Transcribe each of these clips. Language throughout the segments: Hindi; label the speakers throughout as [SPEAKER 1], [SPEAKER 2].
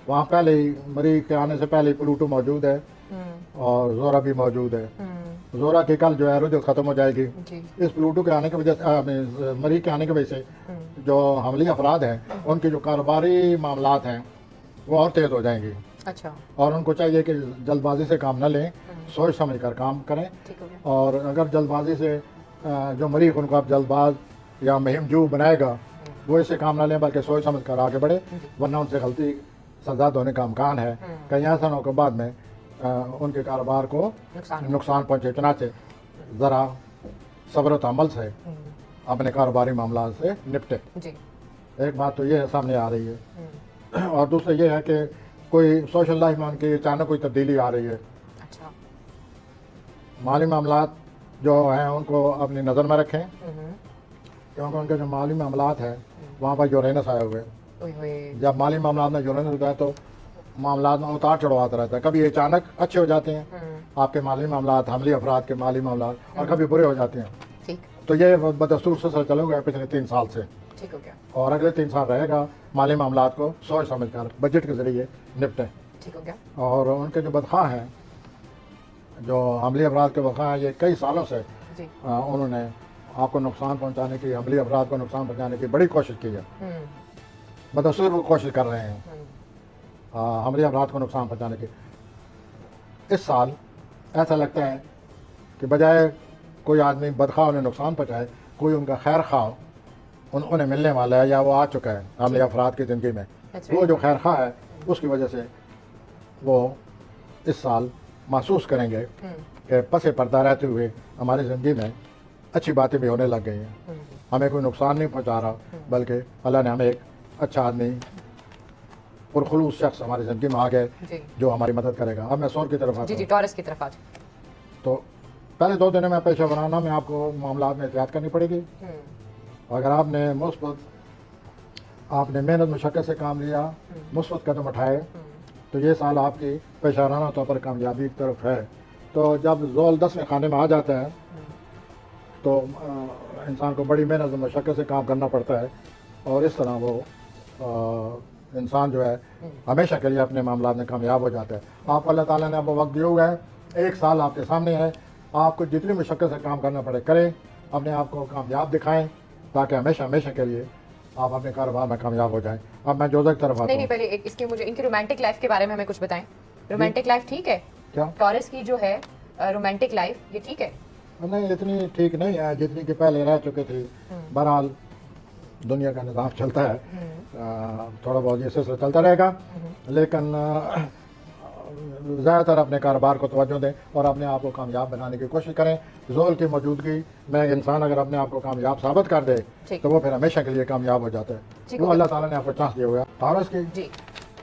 [SPEAKER 1] वहाँ पहले ही मरी के आने से पहले ही प्लूटो मौजूद है और जोरा भी मौजूद है। जोरा की कल जो है रुजू खत्म हो जाएगी। इस प्लूटो के आने की वजह से, मरी के आने की वजह से जो हमली अफराद हैं उनके जो कारोबारी मामलात हैं वो और तेज हो जाएंगे।
[SPEAKER 2] अच्छा।
[SPEAKER 1] और उनको चाहिए कि जल्दबाजी से काम न लें, सोच समझ कर काम करें। और अगर जल्दबाजी से जो मरीख उनको आप जल्दबाज या मुहिमजू बनाएगा वो इससे काम न लें बल्कि सोच समझ कर आगे बढ़े, वरना उनसे गलती सजा होने का अमकान है। कहीं ऐसा न हो कि बाद में उनके कारोबार को नुकसान पहुँचे। चनाचे ज़रा सब्र तहम्मुल से अपने कारोबारी मामला से निपटे। एक बात तो ये सामने आ रही है और दूसरा ये है कि कोई सोशल लाइफ में उनकी अचानक कोई तब्दीली आ रही है।
[SPEAKER 2] अच्छा।
[SPEAKER 1] माली मामलात जो हैं उनको अपनी नज़र में रखें, क्योंकि उनके जो माली मामलात हैं वहाँ पर यूरेनस आए हुए। जब माली मामलात में यूरेनस होता है तो मामलात में उतार चढ़ाव आता रहता है। कभी अचानक अच्छे हो जाते हैं आपके माली मामलात, हमली अफराद के माली मामलात, और कभी बुरे हो जाते हैं। तो ये बदस्तूर से चले गए पिछले 3 साल से।
[SPEAKER 2] ठीक हो गया।
[SPEAKER 1] और अगले 3 साल रहेगा माली मामलात को सोच समझ कर बजट के जरिए निपटें।
[SPEAKER 2] ठीक हो गया।
[SPEAKER 1] और उनके जो बदखा हैं, जो हमली अफराद के बदखा हैं, ये कई सालों से उन्होंने आपको नुकसान पहुंचाने की, हमली अफराद को नुकसान पहुंचाने की बड़ी कोशिश की है। बदस्तूर वो कोशिश कर रहे हैं हमली अफराद को नुकसान पहुंचाने की। इस साल ऐसा लगता है कि बजाय कोई आदमी बदखा उन्हें नुकसान पहुंचाए, कोई उनका खैर खा उन्हें मिलने वाला है या वो आ चुका है हमली अफराद की ज़िंदगी में। वो जो खैर खा है उसकी वजह से वो इस साल महसूस करेंगे कि पसे पर्दा रहते हुए हमारी ज़िंदगी में अच्छी बातें भी होने लग गई हैं। हमें कोई नुकसान नहीं पहुंचा रहा, बल्कि अल्लाह ने हमें एक अच्छा आदमी पुरखुलूस शख्स हमारी ज़िंदगी में आ गए जो हमारी मदद करेगा। अब मैं सौर की तरफ आता हूँ।
[SPEAKER 2] टॉरस की तरफ आ जाए।
[SPEAKER 1] तो पहले 2 दिनों में पेशा बनाना में आपको मामला में एहतियात करनी पड़ेगी। अगर आपने मेहनत मुशक्क़त से काम लिया, मुस्बत कदम उठाए, तो ये साल आपकी पेशाराना तौर पर कामयाबी की तरफ है। तो जब ज़ोल 10वें खाने में आ जाता है तो इंसान को बड़ी मेहनत मुशक्क़त से काम करना पड़ता है और इस तरह वो इंसान जो है हमेशा के लिए अपने मामला में कामयाब हो जाता है। आपको अल्लाह ताला ने आपको वक्त दिया हुआ है, 1 साल आपके सामने है। आपको जितनी मुशक्क़त से काम करना पड़े करें, अपने आप को कामयाब दिखाएं ताकि हमेशा के लिए आप अपने कारोबार में कामयाब हो जाएं। अब मैं जोज़ा की तरफ आता हूं।
[SPEAKER 2] नहीं, पहले इसकी मुझे इनकी रोमांटिक लाइफ के बारे में हमें कुछ बताएं। रोमांटिक लाइफ ठीक है
[SPEAKER 1] क्या?
[SPEAKER 2] टॉरस की जो है रोमांटिक लाइफ ये ठीक है?
[SPEAKER 1] नहीं, इतनी ठीक नहीं है जितनी कि पहले रह चुके थे। बहरहाल दुनिया का निज़ाम चलता है, थोड़ा बहुत ये सिलसिला चलता रहेगा, लेकिन ज़्यादातर अपने कारोबार को तवज्जो दें और अपने आप को कामयाब बनाने की कोशिश करें। ज़ोल की मौजूदगी में इंसान अगर अपने आप को कामयाब साबित कर दे तो वो फिर हमेशा के लिए कामयाब हो जाता है। वो अल्लाह ताला ने आपको चांस दिया हुआ है। टॉरस की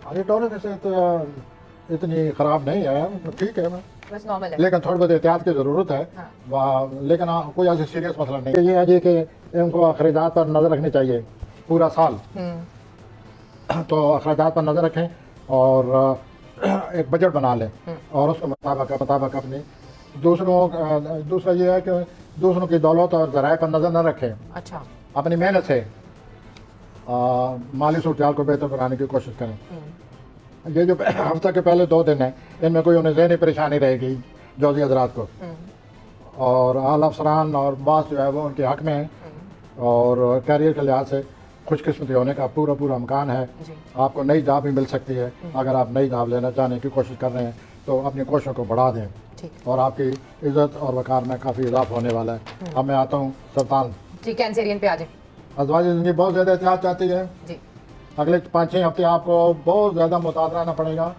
[SPEAKER 1] अरे टॉरस से तो इतनी ख़राब नहीं है, ठीक है,
[SPEAKER 2] बस नॉर्मल है, लेकिन
[SPEAKER 1] थोड़ी बहुत एहतियात की ज़रूरत है। लेकिन कोई ऐसी सीरियस मसला नहीं। ये है जी कि इनको अखराजात पर नज़र रखनी चाहिए पूरा साल। तो अखराजात पर नज़र रखें और एक बजट बना लें और उसके मुताबिक अपनी दूसरा ये है कि दूसरों की दौलत और ज़राए पर नज़र न रखें।
[SPEAKER 2] अच्छा।
[SPEAKER 1] अपनी मेहनत से माली सूरत को बेहतर बनाने की कोशिश करें। ये जो हफ्ते के पहले 2 दिन हैं इनमें कोई उन्हें ज़हनी परेशानी रहेगी जोज़ी हज़रात को, और आला अफसरान और बास जो है वो उनके हक़ में है और कैरियर के लिहाज से खुशकिस्मती होने का पूरा अमकान है। आपको नई जॉब भी मिल सकती है। अगर आप नई जॉब लेना चाहने की कोशिश कर रहे हैं तो अपनी कोशिशों को बढ़ा दें और आपकी इज़्ज़त और वक़ार में काफ़ी इजाफा होने वाला है। अब मैं आता हूँ सुल्तान
[SPEAKER 2] जी, कैंसरियन पे आ जाए।
[SPEAKER 1] अज़वाज ज़िंदगी बहुत ज़्यादा एहतियात चाहती है जी। अगले 5-6 हफ्ते आपको बहुत ज़्यादा मुताद रहना पड़ेगा।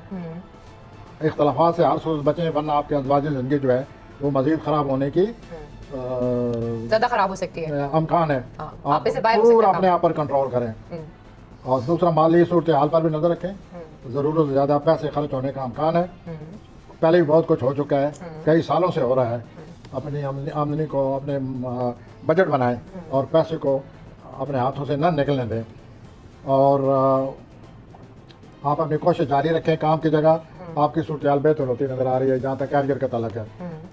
[SPEAKER 1] इख्तलाफात से हर सूरत बचें, वरना आपकी अज़वाज ज़िंदगी जो है वो मज़ीद ख़राब होने की
[SPEAKER 2] ज़्यादा ख़राब हो सकती है, अमकान है।
[SPEAKER 1] आप पूरा अपने आप पर कंट्रोल करें। और दूसरा, माली सूरत हाल पर भी नज़र रखें। ज़रूरत से ज़्यादा पैसे खर्च होने का अमकान है। पहले भी बहुत कुछ हो चुका है, कई सालों से हो रहा है। अपनी आमदनी को अपने बजट बनाएं और पैसे को अपने हाथों से न निकलने दें और आप अपनी कोशिश जारी रखें। काम की जगह आपकी सूरत हाल बेहतर होती नज़र आ रही है जहाँ तक कैरियर का ताल्लुक है,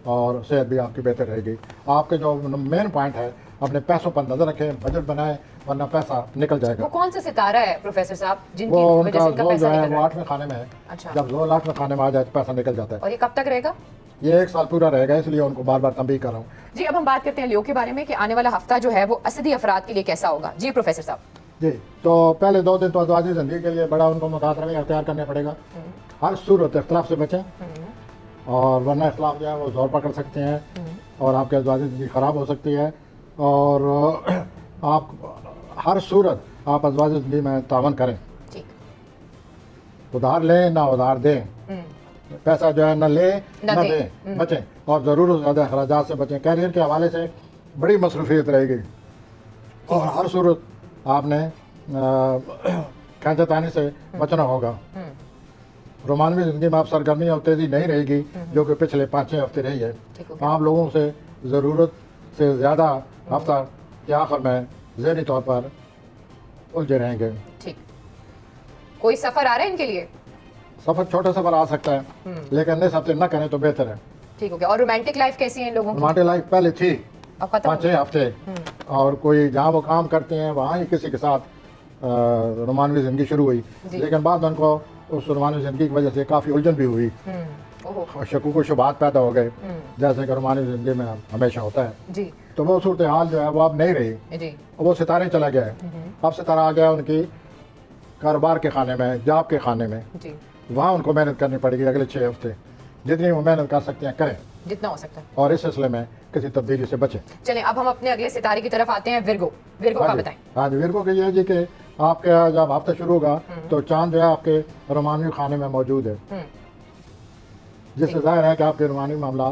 [SPEAKER 1] और सेहत भी आपकी बेहतर रहेगी। आपके जो मेन पॉइंट है, अपने पैसों पर नज़र रखें, बजट बनाएं वरना पैसा निकल जाएगा।
[SPEAKER 2] वो कौन सा सितारा है प्रोफेसर साहब जिनकी
[SPEAKER 1] वो
[SPEAKER 2] वजह
[SPEAKER 1] उनका
[SPEAKER 2] से इनका
[SPEAKER 1] जोल
[SPEAKER 2] पैसा
[SPEAKER 1] जो है
[SPEAKER 2] निकल
[SPEAKER 1] वो
[SPEAKER 2] रहा है?
[SPEAKER 1] 8वें खाने में है।
[SPEAKER 2] अच्छा।
[SPEAKER 1] जब जोल 8वें खाने में आ जाए तो पैसा निकल जाता है।
[SPEAKER 2] और ये कब तक रहेगा?
[SPEAKER 1] ये 1 साल पूरा रहेगा, इसलिए उनको बार बार तंबीह कर रहा हूँ।
[SPEAKER 2] जी, अब हम बात करते हैं लियो के बारे में कि आने वाला हफ्ता जो है वो असदी अफराद के लिए कैसा होगा। जी प्रोफेसर साहब।
[SPEAKER 1] जी, तो पहले 2 दिन तो अज़वाजी ज़िंदगी के लिए बड़ा उनको मुकादरा अख्तियार करना पड़ेगा। हर सूरत इख्तलाफ से बचें, और वरना इख्तलाफ जो है वो जोर पकड़ सकते हैं और आपकी अज़वाजी ज़िंदगी ख़राब हो सकती है। और आप हर सूरत आप अज़वाजी ज़िंदगी में तावन करें,
[SPEAKER 2] ठीक।
[SPEAKER 1] उधार लें ना उधार दें, पैसा जो है न ले न दें, बचें। और ज़रूर से ज़्यादा अखराजात से बचें। कैरियर के हवाले से बड़ी मसरूफियत रहेगी, और हर सूरत आपने खींचतानी से बचना होगा। रोमानवी ज़िंदगी में आप सरगर्मी और तेज़ी नहीं रहेगी जो कि पिछले 5-6 हफ्ते रही है। आप लोगों से ज़रूरत से ज़्यादा हफ्ता के आखिर में ज़हनी तौर पर उलझे रहेंगे।
[SPEAKER 2] ठीक। कोई सफ़र आ रहा है इनके लिए?
[SPEAKER 1] सफ़र, छोटा सफ़र आ सकता है, लेकिन इस हफ्ते न करें तो बेहतर है।
[SPEAKER 2] ठीक हो गया। और रोमांटिक लाइफ कैसी है इन लोगों की?
[SPEAKER 1] रोमांटिक लाइफ पहले थी
[SPEAKER 2] अब खत्म?
[SPEAKER 1] 5-6 हफ्ते, और कोई जहाँ वो काम करते हैं वहाँ ही किसी के साथ रोमानवी ज़िंदगी शुरू हुई, लेकिन बाद में उनको उस रोमानवी ज़िंदगी की वजह से काफ़ी उलझन भी हुई, शकूक व शुबहात पैदा हो गए, जैसे कि रोमानवी ज़िंदगी में हमेशा होता है।
[SPEAKER 2] जी।
[SPEAKER 1] तो वो सूरत हाल जो है वो अब नहीं रही।
[SPEAKER 2] जी।
[SPEAKER 1] वो सितारे चला गया है। अब सितारा आ गया उनकी कारोबार के खाने में, जॉब के खाने में।
[SPEAKER 2] जी।
[SPEAKER 1] वहाँ उनको मेहनत करनी पड़ेगी अगले 6 हफ्ते। जितनी वो मेहनत कर सकते हैं करें,
[SPEAKER 2] जितना हो सकता है,
[SPEAKER 1] और इस सिलसिले में किसी तब्दीली से बचें।
[SPEAKER 2] चलें अब हम अपने अगले सितारे की तरफ आते हैं, विर्गो। विर्गो का बताएं।
[SPEAKER 1] हाँ जी, विर्गो के ये जी कि आपके जब हफ्ता शुरू होगा तो चांद जो है आपके रोमानवी खाने में मौजूद है, जिससे जाहिर है कि आपके रोमानवी मामला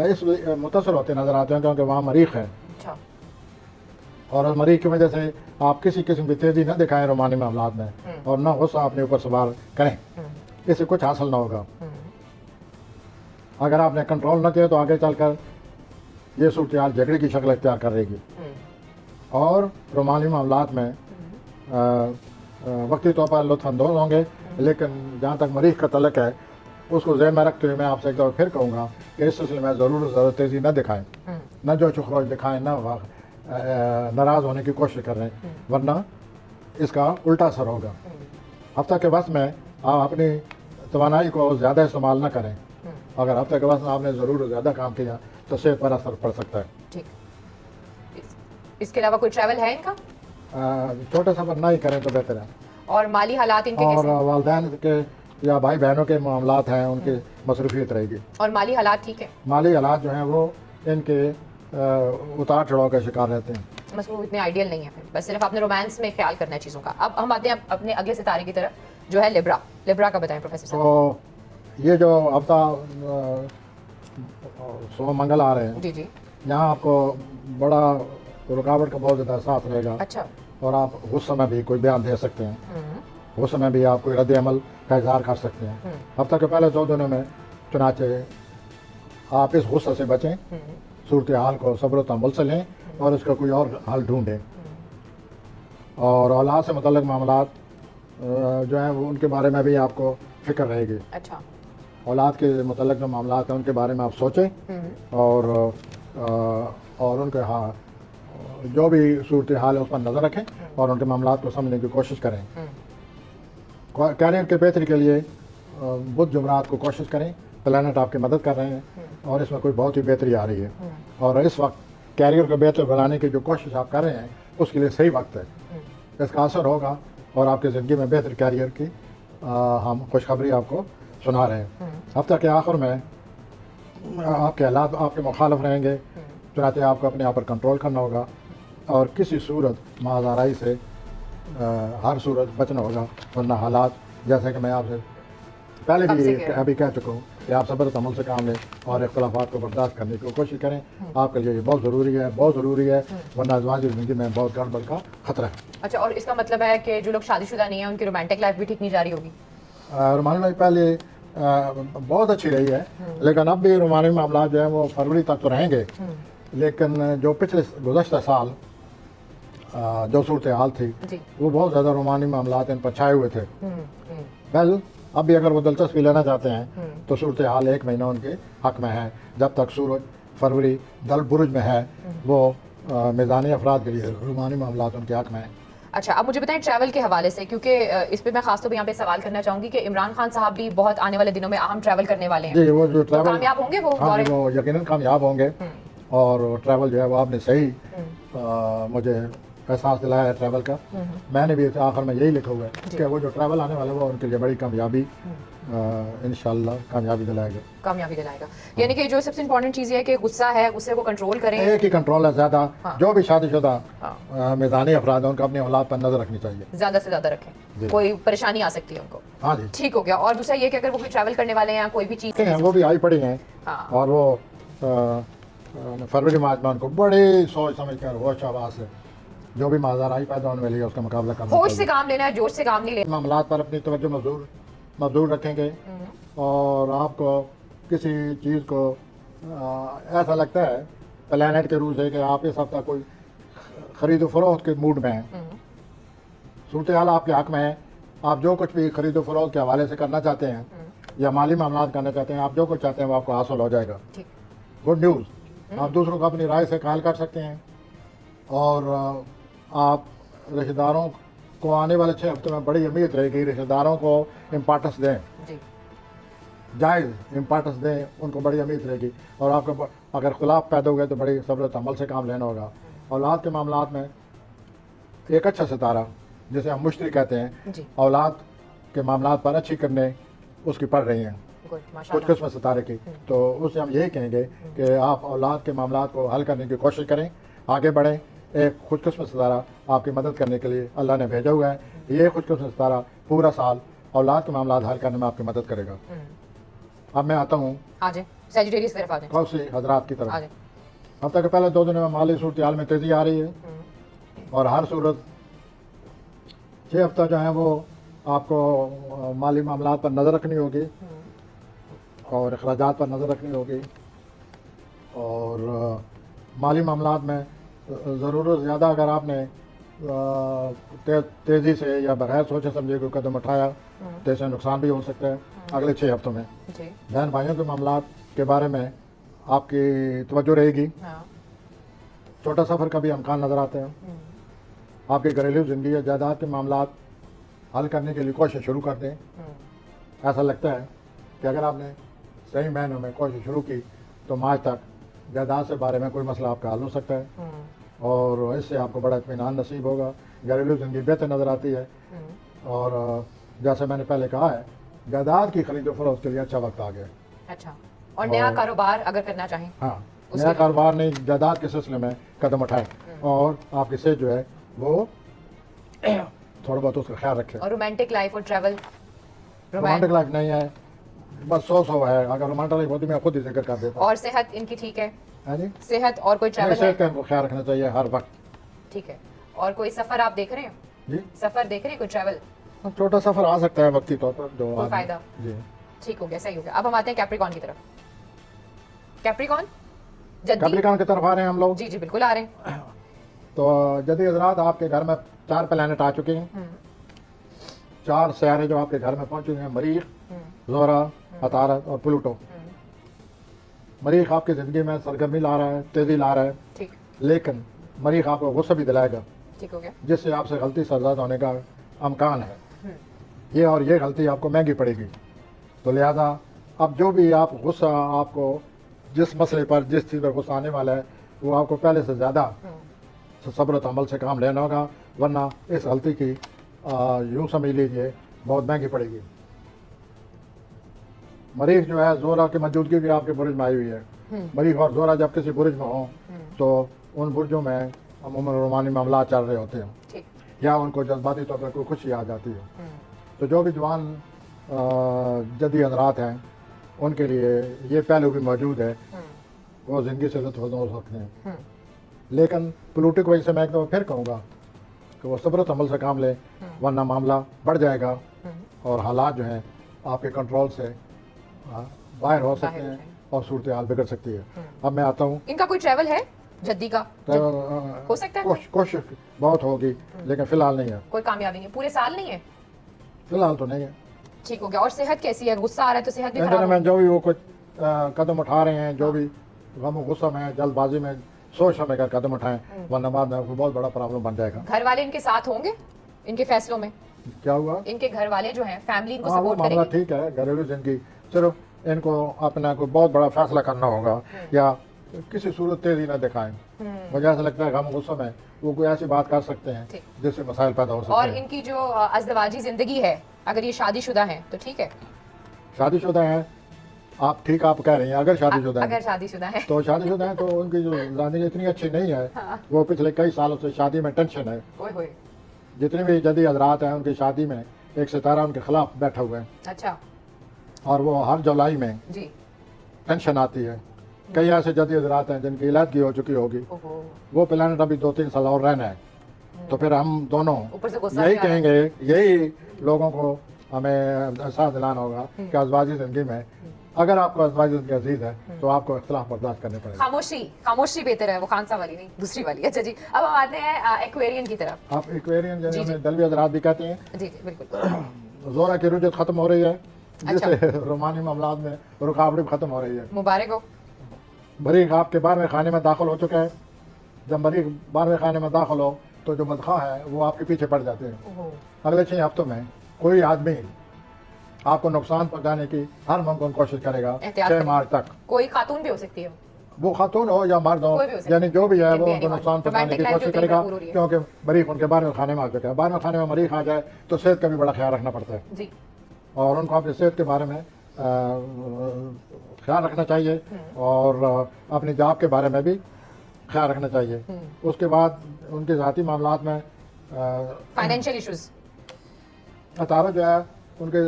[SPEAKER 1] इस मुतासर होते नजर आते हैं, क्योंकि वहाँ मरीख है।
[SPEAKER 2] अच्छा।
[SPEAKER 1] और उस मरीख की वजह से आप किसी किस्म की तेज़ी न दिखाएं रोमानी मामला में, और न गुस्सा अपने ऊपर सवार करें, इससे कुछ हासिल ना होगा। अगर आपने कंट्रोल न किया तो आगे चलकर ये सूरत हाल झगड़े की शक्ल इख्तियार करेगी, और रोमानी मामलात में वक्ती तौर पर लुत्फ़अंदोज़ होंगे, लेकिन जहाँ तक मरीख का तल्लक है उसको ज़हन में रखते हुए मैं आपसे एक दफ़ा फिर कहूँगा कि इस सिलसिले में ज़रूर तेज़ी न दिखाएं, न जो चुखरोज दिखाएं, न नाराज़ होने की कोशिश कर रहे हैं, वरना इसका उल्टा असर होगा। हफ्ता के वक्त में आप अपनी तवानाई को ज़्यादा इस्तेमाल न करें। अगर हफ्ते के वक्त में आपने ज़रूर ज़्यादा काम किया तो सेहत पर असर पड़ सकता है।
[SPEAKER 2] ठीक। इसके अलावा कोई ट्रैवल है इनका?
[SPEAKER 1] छोटे सफ़र ना ही करें तो बेहतर है।
[SPEAKER 2] और माली हालात इनके
[SPEAKER 1] और
[SPEAKER 2] कैसे हैं?
[SPEAKER 1] वालिदैन के या भाई बहनों के मामलात हैं, उनकी मसरूफियत रहेगी।
[SPEAKER 2] और माली हालात ठीक है?
[SPEAKER 1] माली हालात जो हैं वो इनके उतार चढ़ाव का शिकार रहते हैं।
[SPEAKER 2] बस वो इतने आइडियल नहीं है, फिर बस सिर्फ आपने रोमांस में ख्याल करना है चीज़ों का। अब हम आते हैं अपने अगले सितारे की तरफ जो है लिब्रा। लिब्रा का बताएं प्रोफेसर साहब।
[SPEAKER 1] तो ये जो हफ्ता सोम मंगल आ रहे हैं,
[SPEAKER 2] जी जी।
[SPEAKER 1] यहाँ आपको बड़ा रुकावट का बहुत ज़्यादा एहसास रहेगा।
[SPEAKER 2] अच्छा।
[SPEAKER 1] और आप उस समय भी कोई बयान दे सकते हैं, उस समय भी आप कोई रद्द अमल का इजहार कर सकते हैं। हफ्ता के पहले 2 दिनों में चुनाचे आप इस गुस्से से बचें, सूरत हाल को सब्र तहम्मुल से लें और इसका कोई और हल ढूंढें। और औलाद से मुतल्लिक़ मामलात जो हैं वो उनके बारे में भी आपको फ़िक्र रहेगी।
[SPEAKER 2] अच्छा।
[SPEAKER 1] औलाद के मुतल्लिक़ जो मामलात हैं उनके बारे में आप सोचें, और उनके हाँ जो भी सूरत हाल है उस पर नज़र रखें और उनके मामलात को समझने की कोशिश करें। कैरियर के बेहतरी के लिए बुध जुमरात को कोशिश करें, प्लानट आपकी मदद कर रहे हैं और इसमें कोई बहुत ही बेहतरी आ रही है। और इस वक्त कैरियर को बेहतर बनाने की जो कोशिश आप कर रहे हैं उसके लिए सही वक्त है, इसका असर होगा और आपकी ज़िंदगी में बेहतर कैरियर की हम खुशखबरी आपको सुना रहे हैं। हफ्ते के आखिर में आपके हालात आपके मुखालिफ रहेंगे, चुनांचे आपको अपने आप पर कंट्रोल करना होगा और किसी सूरत माज़ाराई से हर सूरत बचना होगा, वरना हालात जैसे कि मैं आपसे पहले भी अभी कह चुका हूँ कि आप सब्र तहम्मुल से काम लें और इख्तिलाफ़ात को बर्दाश्त करने की कोशिश करें। आपके लिए ये बहुत ज़रूरी है, बहुत ज़रूरी है, वरना अज़वाजी ज़िंदगी में बहुत गड़बड़ का खतरा है।
[SPEAKER 2] अच्छा, और इसका मतलब है कि जो लोग शादीशुदा नहीं है उनकी रोमांटिक लाइफ भी ठीक नहीं जा रही होगी?
[SPEAKER 1] रोमानी लाइफ पहले बहुत अच्छी रही है, लेकिन अब भी रोमानी मामला जो है वो फरवरी तक तो रहेंगे, लेकिन जो पिछले गुज़श्ता साल जो सूरत हाल थी वो बहुत ज़्यादा रोमानी मामलात इन पर छाए हुए थे। वेल अब भी अगर वो दिलचस्पी लेना चाहते हैं तो सूरत हाल 1 महीना उनके हक में है। जब तक सूरज फरवरी दल बुरुज में है वो मैदानी अफराद के लिए रूमानी मामला उनके हक में हैं।
[SPEAKER 2] अच्छा, अब मुझे बताएं ट्रैवल के हवाले से, क्योंकि इस पे मैं खास तौर पे यहाँ पे सवाल करना चाहूंगी कि इमरान खान साहब भी बहुत आने वाले दिनों में अहम ट्रैवल करने वाले हैं।
[SPEAKER 1] जी, वो जो
[SPEAKER 2] तो
[SPEAKER 1] ट्रैवल
[SPEAKER 2] कामयाब होंगे वो
[SPEAKER 1] हाँ
[SPEAKER 2] दौरे?
[SPEAKER 1] जी, वो यकीनन कामयाब होंगे। और ट्रैवल जो है वो आपने सही मुझे एहसास दिलाया है ट्रैवल का। मैंने भी आखिर में यही लिखा हुआ है कि वो जो ट्रैवल आने वाला है वो उनके लिए बड़ी कामयाबी इंशाल्लाह कामयाबी दिलाएगा।
[SPEAKER 2] कामयाबी दिलाएगा, यानी कि जो सबसे इम्पोर्टेंट चीज़ है कि गुस्सा है, गुस्से को कंट्रोल करें।
[SPEAKER 1] एक ही कंट्रोल है ज़्यादा।
[SPEAKER 2] हाँ।
[SPEAKER 1] जो भी शादीशुदा
[SPEAKER 2] हाँ।
[SPEAKER 1] मैदानी अफराद हैं उनको अपनी औलाद पर नजर रखनी चाहिए,
[SPEAKER 2] ज्यादा से ज्यादा रखें, कोई परेशानी आ सकती है उनको।
[SPEAKER 1] हाँ जी,
[SPEAKER 2] ठीक हो गया। और दूसरा ये कि अगर वो कोई ट्रैवल करने वाले हैं, कोई भी चीज़
[SPEAKER 1] हैं वो भी आई पड़ी हैं।
[SPEAKER 2] हाँ।
[SPEAKER 1] और वो फरवरी मार्च में उनको बड़ी सोच समझ कर होश आवाज से जो भी माजार आई पैदा होने वाली है उसका मुकाबला करना
[SPEAKER 2] होश से
[SPEAKER 1] चाहिए।
[SPEAKER 2] काम लेना है, जोश से काम नहीं लेना।
[SPEAKER 1] मामलात पर अपनी तवज्जो मजदूर रखेंगे और आपको किसी चीज़ को ऐसा लगता है प्लानट के रूल से कि आप इस हफ्ता कोई खरीदो फरोख्त के मूड में हैं, सूरत हाल आपके हक में है, आप जो कुछ भी खरीदो फरोख्त के हवाले से करना चाहते हैं या माली मामलात करना चाहते हैं, आप जो कुछ चाहते हैं वो आपको हासिल हो जाएगा।
[SPEAKER 2] ठीक।
[SPEAKER 1] गुड न्यूज़, आप दूसरों को अपनी राय से कायल कर सकते हैं और आप रिश्तेदारों को आने वाले 6 हफ्तों में बड़ी उम्मीद रहेगी, रिश्तेदारों को इम्पोर्टेंस दें,
[SPEAKER 2] जी।
[SPEAKER 1] जायज़ इम्पोर्टेंस दें, उनको बड़ी उम्मीद रहेगी। और आपको अगर खुलाफ पैदा हो गए तो बड़ी सब्र अमल से काम लेना होगा। औलाद के मामलात में एक अच्छा सितारा जिसे हम मुश्तरी कहते हैं,
[SPEAKER 2] जी।
[SPEAKER 1] औलाद के मामलात पर अच्छी करने उसकी पढ़ रही हैं
[SPEAKER 2] गुड,
[SPEAKER 1] कुछ
[SPEAKER 2] माशाल्लाह।
[SPEAKER 1] किस्म सितारे की। तो उससे हम यही कहेंगे कि आप औलाद के मामलात को हल करने की कोशिश करें, आगे बढ़ें। एक खुशकिस्मत सितारा आपकी मदद करने के लिए अल्लाह ने भेजा हुआ है। ये खुशकिस्मत सितारा पूरा साल औलाद के मामलात हल करने में आपकी मदद करेगा। अब मैं आता हूँ
[SPEAKER 2] आ जाए सेजिटेरियस तरफ, आ जाए।
[SPEAKER 1] कौसी हजरात की
[SPEAKER 2] आ
[SPEAKER 1] तरफ।
[SPEAKER 2] जाए।
[SPEAKER 1] हफ्ते के पहले 2 दिनों में माली सूरत हाल में तेज़ी आ रही है और हर सूरत 6 हफ्ता जो है वो आपको माली मामलात पर नज़र रखनी होगी और अखराजात पर नज़र रखनी होगी। और माली मामलात में ज़रूरत ज़्यादा अगर आपने तेज़ी से या बगैर सोचे समझे कोई कदम उठाया तो इससे नुकसान भी हो सकता है अगले 6 हफ्तों में।
[SPEAKER 2] जी।
[SPEAKER 1] बहन भाइयों के मामलात के बारे में आपकी तवज्जो रहेगी।
[SPEAKER 2] हाँ।
[SPEAKER 1] छोटा सफ़र का भी इम्कान नज़र आते हैं। आपकी घरेलू ज़िंदगी या जायदाद के मामलात हल करने के लिए कोशिश शुरू कर दें। ऐसा लगता है कि अगर आपने सही महीनों में कोशिश शुरू की तो मार्च तक जायदाद से बारे में कोई मसला आपका हल हो सकता है और इससे आपको बड़ा इत्मीनान नसीब होगा। घरेलू ज़िंदगी बेहतर नज़र आती है और जैसे मैंने पहले कहा है जायदाद की खरीदो फरोख्त के लिए अच्छा वक्त आ गया।
[SPEAKER 2] अच्छा, और नया कारोबार अगर करना चाहें?
[SPEAKER 1] हाँ, नया कारोबार नहीं, जायदाद के सिलसिले में कदम उठाएं और आपकी सेहत जो है वो थोड़ा बहुत उसका ख्याल रखें।
[SPEAKER 2] और रोमांटिक लाइफ और ट्रैवल?
[SPEAKER 1] रोमांटिक लाइफ नहीं है, बस 100 है। अगर रोमांटिक लाइफ होती मैं खुद ही जिक्र कर देता।
[SPEAKER 2] और सेहत इनकी ठीक है?
[SPEAKER 1] है जी,
[SPEAKER 2] सेहत और कोई ट्रैवल
[SPEAKER 1] सेहत
[SPEAKER 2] है?
[SPEAKER 1] का इनको ख्याल रखना चाहिए हर वक्त।
[SPEAKER 2] ठीक है। और कोई सफर आप देख रहे हैं?
[SPEAKER 1] जी,
[SPEAKER 2] सफर देख रहे हैं, कोई ट्रैवल?
[SPEAKER 1] छोटा सफर आ सकता है वक्ती तौर पर जो
[SPEAKER 2] कोई
[SPEAKER 1] आदमी-
[SPEAKER 2] फायदा?
[SPEAKER 1] जी,
[SPEAKER 2] ठीक हो गया, सही हो गया। अब हम आते हैं कैप्रिकॉन की तरफ। कैप्रिकॉन जद्दी?
[SPEAKER 1] कैप्रिकॉन की तरफ आ रहे हैं हम लोग।
[SPEAKER 2] जी जी बिल्कुल आ रहे हैं।
[SPEAKER 1] तो जदी हजरात आपके घर में 4 प्लैनेट आ चुके हैं। 4 सियारे जो आपके घर में पहुंच चुके हैं, मरीख, ज़ोहरा, अतारत और प्लूटो। मरीख आपकी ज़िंदगी में सरगर्मी ला रहा है, तेज़ी ला रहा है,
[SPEAKER 2] ठीक।
[SPEAKER 1] लेकिन मरीख आपको गुस्सा भी दिलाएगा
[SPEAKER 2] ठीक हो गया।
[SPEAKER 1] जिससे आपसे गलती सरजद होने का अमकान है। ये और ये गलती आपको महंगी पड़ेगी। तो लिहाजा अब जो भी आप गुस्सा आपको जिस मसले पर जिस चीज़ पर गुस्सा आने वाला है वो आपको पहले से ज़्यादा सब्र अमल से काम लेना होगा, वरना इस गलती की यूँ समझ लीजिए बहुत महंगी पड़ेगी। मरीख जो है ज़ोरा की मौजूदगी भी आपके बुर्ज में आई हुई है। मरीख और ज़ोरा जब किसी बुर्ज में हों तो उन बुर्जों में अमूमन रोमानी मामला चल रहे होते हैं
[SPEAKER 2] ठीक।
[SPEAKER 1] या उनको जज्बाती तौर पर कोई खुशी आ जाती है। तो जो भी जवान जदी हजरात हैं उनके लिए ये पहलू भी मौजूद है, वो ज़िंदगी से लुत्फ़ हो सकते हैं। लेकिन पोलिटिक वजह से मैं एक दफ़ा फिर कहूँगा कि वो सब्र अमल से काम लें, वरना मामला बढ़ जाएगा और हालात जो हैं आपके कंट्रोल से बाहर हो सकते हैं और सूरत हाल बिगड़ सकती है। अब मैं आता हूँ,
[SPEAKER 2] इनका कोई ट्रैवल है जद्दी का? हो सकता है?
[SPEAKER 1] कोशिश बहुत होगी लेकिन फ़िलहाल नहीं है।
[SPEAKER 2] कोई कामयाबी नहीं, पूरे साल नहीं है?
[SPEAKER 1] फ़िलहाल तो नहीं है।
[SPEAKER 2] ठीक हो गया। और सेहत कैसी है? गुस्सा आ रहा है तो सेहत भी
[SPEAKER 1] इन
[SPEAKER 2] खराब
[SPEAKER 1] दिनों
[SPEAKER 2] है?
[SPEAKER 1] में जो भी वो कुछ कदम उठा रहे हैं, जो भी गम और गुस्सा में जल्दबाजी में सोच समझ कर कदम उठाएं, वरना बाद में कोई बहुत बड़ा प्रॉब्लम बन जाएगा।
[SPEAKER 2] घर वाले इनके साथ होंगे इनके फैसलों में?
[SPEAKER 1] क्या हुआ?
[SPEAKER 2] इनके घर वाले जो हैं, फैमिली इनको
[SPEAKER 1] हाँ, वो
[SPEAKER 2] सपोर्ट
[SPEAKER 1] मामला
[SPEAKER 2] करेगी?
[SPEAKER 1] ठीक है, घरेलू जिंदगी, सिर्फ इनको अपना कोई बहुत बड़ा फैसला करना होगा या किसी सूरत तेजी न दिखाएं। मुझे ऐसा लगता है हम गुस्से में वो कोई ऐसी बात कर सकते हैं
[SPEAKER 2] ठीक।
[SPEAKER 1] जिससे मसाइल पैदा हो सकते
[SPEAKER 2] और
[SPEAKER 1] हैं।
[SPEAKER 2] इनकी जो अज़दवाजी जिंदगी है, अगर ये शादीशुदा है तो ठीक है?
[SPEAKER 1] शादीशुदा है आप, ठीक आप कह रही हैं, अगर शादीशुदा
[SPEAKER 2] अगर
[SPEAKER 1] है
[SPEAKER 2] शादीशुदा है
[SPEAKER 1] तो शादीशुदा है तो उनकी जो जिंदगी इतनी अच्छी नहीं है।
[SPEAKER 2] हाँ।
[SPEAKER 1] वो पिछले कई सालों से शादी में टेंशन है।
[SPEAKER 2] ओए होए।
[SPEAKER 1] जितने भी जदी हजरात हैं उनकी शादी में एक सितारा उनके खिलाफ बैठा हुआ है
[SPEAKER 2] अच्छा
[SPEAKER 1] और वो हर जुलाई में
[SPEAKER 2] जी।
[SPEAKER 1] टेंशन आती है। कई ऐसे जदी हजरात हैं जिनकी इलाजगी हो चुकी होगी,
[SPEAKER 2] ओहो।
[SPEAKER 1] वो प्लानट अभी 2-3 साल और रहना है। तो फिर हम दोनों
[SPEAKER 2] ऊपर से गुस्सा
[SPEAKER 1] यही
[SPEAKER 2] भी आ रहा है।
[SPEAKER 1] कहेंगे, यही लोगों को हमें एहसास दिलाना होगा कि अज़वाजी जिंदगी में अगर आपको अज़वाजी जिंदगी अजीज है तो आपको इख्तिलाफ बर्दाश्त करने पड़ेगा।
[SPEAKER 2] खामोशी बेहतर है, वो खानसा वाली नहीं, दूसरी वाली। अच्छा जी, अब हम आते हैं एक्वेरियन की तरफ।
[SPEAKER 1] आप एक्वेरियन
[SPEAKER 2] जी, जी।
[SPEAKER 1] जिन्हें दलवी हजरात भी कहते हैं,
[SPEAKER 2] जी जी बिल्कुल।
[SPEAKER 1] जोरा की रुजत खत्म हो रही है, जिससे रोमानी मामलात में रुकावटें खत्म हो रही है।
[SPEAKER 2] मुबारक हो।
[SPEAKER 1] बरीक आपके 12वें खाने में दाखिल हो चुका है। जब बरीक 12वें खाने में दाखिल हो तो जो बदखा है वो आपके पीछे पड़ जाते हैं।
[SPEAKER 2] ओहो।
[SPEAKER 1] अगले 6 हफ्तों में कोई आदमी आपको नुकसान पहुंचाने की हर मुमकिन कोशिश करेगा।
[SPEAKER 2] एहतियात
[SPEAKER 1] 6 मार्च तक
[SPEAKER 2] कोई खातून भी हो सकती है,
[SPEAKER 1] वो खातून हो या मर्द हो,
[SPEAKER 2] कोई भी हो सकता है।
[SPEAKER 1] यानी जो भी है
[SPEAKER 2] Can
[SPEAKER 1] वो
[SPEAKER 2] be
[SPEAKER 1] उनको
[SPEAKER 2] anyone.
[SPEAKER 1] नुकसान पहुंचाने की
[SPEAKER 2] Romantic life
[SPEAKER 1] कोशिश
[SPEAKER 2] जो दिन
[SPEAKER 1] करेगा,
[SPEAKER 2] भर पूरी हो रही है।
[SPEAKER 1] क्योंकि बरीक उनके 12वें खाने में आ चुका है। 12वें खाने में मरीख आ जाए तो सेहत का भी बड़ा ख्याल रखना पड़ता है
[SPEAKER 2] जी।
[SPEAKER 1] और उनको अपनी सेहत के बारे में ख्याल रखना चाहिए और अपनी जॉब के बारे में भी ख्याल रखना चाहिए। उसके बाद उनके ज़ाती मामलात में
[SPEAKER 2] फाइनेंशियल इश्यूज।
[SPEAKER 1] अतारा जो है उनके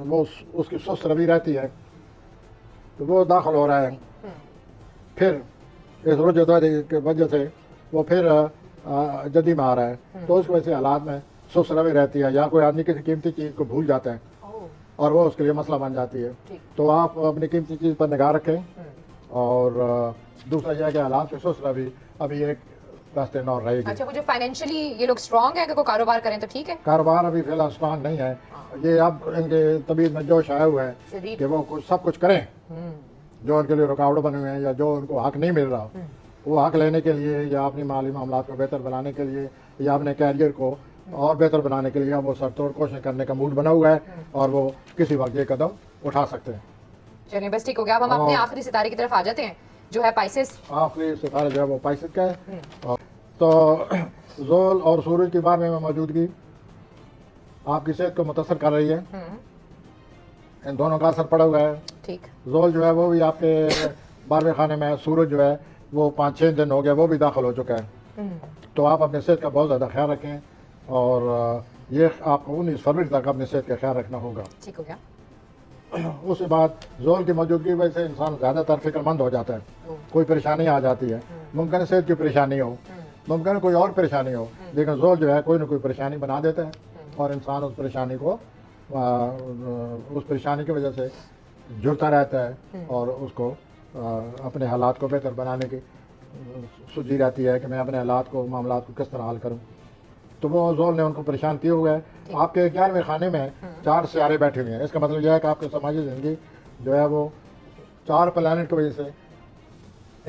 [SPEAKER 1] वो उसकी सुस्त रवि रहती है तो वो दाखिल हो रहा है। फिर इस रुजदारी की वजह से वो फिर जदी में आ रहा है तो उसकी वजह से हालात में सुस्त रवि रहती है या कोई आदमी किसी कीमती चीज़ को भूल जाता है और वो उसके लिए मसला बन जाती है।
[SPEAKER 2] ठीक।
[SPEAKER 1] तो आप अपनी कीमती चीज़ पर निगाह रखें और दूसरा यह है कि हालात में सुस्त रवि अभी एक रास्ते में और रहेगी।
[SPEAKER 2] अच्छा, वो जो फाइनेंशियली ये लोग स्ट्रांग है, अगर कोई कारोबार करें तो ठीक है?
[SPEAKER 1] कारोबार अभी फिलहाल स्ट्रांग नहीं है। ये अब इनके तबीयत में जोश आया हुआ है
[SPEAKER 2] शदीद।
[SPEAKER 1] कि वो कुछ सब कुछ करें जो उनके लिए रुकावट बने हुए हैं या जो उनको हक नहीं मिल रहा, वो हक लेने के लिए या अपनी माली मामलात को बेहतर बनाने के लिए या अपने कैरियर को और बेहतर बनाने के लिए वो सरतोड़ कोशिश करने का मूड बना हुआ है और वो किसी वक्त ये कदम उठा सकते हैं।
[SPEAKER 2] चलिए बस ठीक हो गया। अब हम अपने आखिरी सितारे की तरफ आ जाते हैं जो है पाइसेस।
[SPEAKER 1] आखिरी सितारा जो है वो पाइसेस का है। तो जोल और सूरज के बारे में मौजूदगी आपकी सेहत को मुतासर कर रही है। इन दोनों का असर पड़ा हुआ है।
[SPEAKER 2] ठीक।
[SPEAKER 1] जोल जो है वो भी आपके 12वें खाने में, सूरज जो है वो 5-6 दिन हो गया वो भी दाखिल हो चुका है। तो आप अपने सेहत का बहुत ज़्यादा ख्याल रखें और ये आपको 19 फरवरी तक अपने सेहत का ख्याल रखना होगा।
[SPEAKER 2] ठीक हो गया।
[SPEAKER 1] उसके बाद जोल की मौजूदगी वजह से इंसान ज़्यादातर फिक्रमंद हो जाता है, कोई परेशानी आ जाती है। मुमकिन है सेहत की परेशानी हो, मुमकिन है कोई और परेशानी हो, लेकिन जोल जो है कोई ना कोई परेशानी बना देता है और इंसान उस परेशानी को उस परेशानी की वजह से जुड़ता रहता है और उसको अपने हालात को बेहतर बनाने की सूझी रहती है कि मैं अपने हालात को, मामलात को किस तरह हल करूं। तो वो जोल ने उनको परेशान किए हुए है। आपके 11वें खाने में 4 सियारे बैठे हुए हैं। इसका मतलब यह है कि आपकी समाजी ज़िंदगी जो है वो 4 प्लैनेट की वजह से,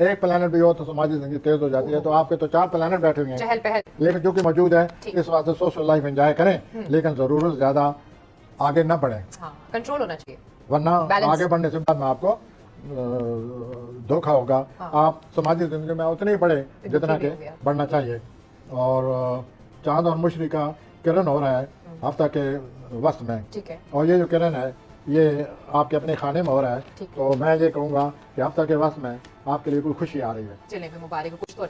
[SPEAKER 1] एक प्लैनेट भी हो तो समाजी ज़िंदगी तेज़ हो जाती है। तो आपके तो 4 प्लैनेट बैठे हुए हैं,
[SPEAKER 2] चहल पहल।
[SPEAKER 1] लेकिन जो कि मौजूद है इस वास्ते सोशल लाइफ एंजॉय करें, लेकिन ज़रूरत ज़्यादा आगे न बढ़ें,
[SPEAKER 2] हाँ, कंट्रोल होना चाहिए
[SPEAKER 1] वरना
[SPEAKER 2] Balance।
[SPEAKER 1] आगे बढ़ने से बाद में आपको धोखा होगा। आप समाजी ज़िंदगी में उतने ही बढ़े जितना
[SPEAKER 2] भी
[SPEAKER 1] कि
[SPEAKER 2] हो गया।
[SPEAKER 1] बढ़ना चाहिए। और चांद और मुशरी का किरण हो रहा है हफ्ता के वस्त में,
[SPEAKER 2] ठीक है।
[SPEAKER 1] और ये जो किरण है ये आपके अपने खाने में हो रहा है।
[SPEAKER 2] ठीक।
[SPEAKER 1] तो मैं ये कहूँगा कि हफ्ता के वस्त में आपके लिए कोई खुशी आ रही है।
[SPEAKER 2] चलिए मुबारक हो, कुछ तो